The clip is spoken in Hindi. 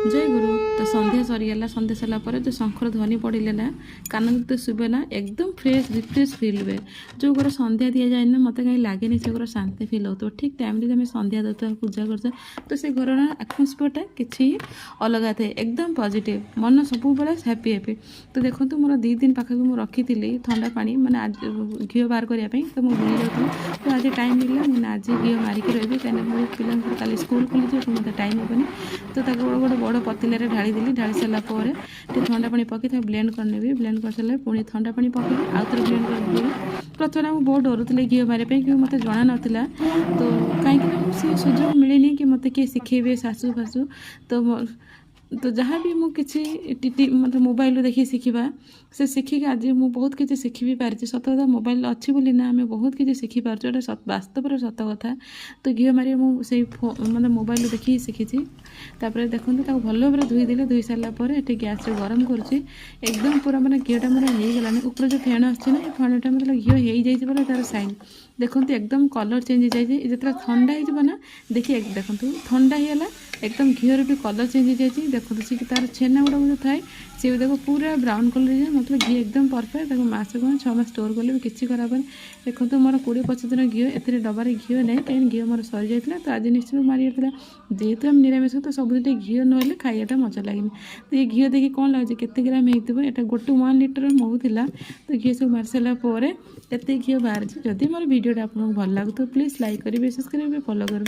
जय गुरु। तो संध्या सरीगला संध्या सरला जो शंखर ध्वनि पड़े ना कान तो शुभे ना एकदम फ्रेश रिफ्रेश फिल हुए। जो घर संध्या दि जाए ना मत कहीं लगे से घर शांति फिल हो ठीक टाइम आम संध्या देता पूजा कर तो से घर ना आटमोस्फियरटा कि अलग थे एकदम पॉजिटिव मन सब हैप्पी हैप्पी। तो देखो मोर 2 दिन पाखे मुझे रखी ठंडा पानी मैंने आज घी बाहर करने तो मुझे भूली जाऊँ तो आज टाइम मिलला मैंने आज घी मारिक रही कहीं पिला कल स्कूल खोली मत टाइम हेनी तो गोटे बड़ पतिल ढाई देली ढाई सारापर ठंडा पानी पकई ब्लेंड करनेबी ब्लेंड कर सारे पुणी ठंडा पानी पकई आउ थे ब्लेंड कर प्रथम मुझे बहुत डरुले घी मारे कि मत जना नाला तो कहीं से सुजोग मिलनी कि मत किए शिखेबे सासू फासू तो जहाँ भी मुझे मतलब मोबाइल देखिए शिखा से शिखिक आज मुझे बहुत किसी शिखि भी पारी सत कथा मोबाइल अच्छी बोली ना आम बहुत किसी शिखि पार्छ वास्तव सत कथा। तो घी मारे मुझे मतलब मोबाइल देखिए शिखी तापर देखो भल भाव धोई देले धोई सारापर ये गैस गरम करुच्ची एकदम पूरा मैंने घीटा मोर होगलानी ऊपर जो फेण आना फेणटा मतलब घी हो जाए तार साइन देखो एकदम कलर चेंज हो जाए जो ठंडा हो देखिए देखो ठंडा होगा एकदम घीर भी कलर चेंज हो जाए देखो सी तार छेना गुड़ा जो थाए सी भी देखो पूरा ब्राउन कलर जाए मतलब घी एकदम परफेक्ट मस 6 मास स्टोर कले भी किसी खराब नहीं। देखो मोर 20-25 दिन घी ए डबार घी ना कहीं घी मोर सरी जाता तो आज निश्चित मारी जेहेतु आम निरामिष तो सब घी ना खाइटा मजा लगे। तो ये घी देखिए कौन लगे केते ग्राम होता है गोटे 1 लीटर मऊ था तो घी सब मारी सारापर एत घी बाहर जदि मोर वीडियोटा आपको भल लगे तो प्लीज़ लाइक करेंगे सब्सक्राइब करेंगे फॉलो करेंगे।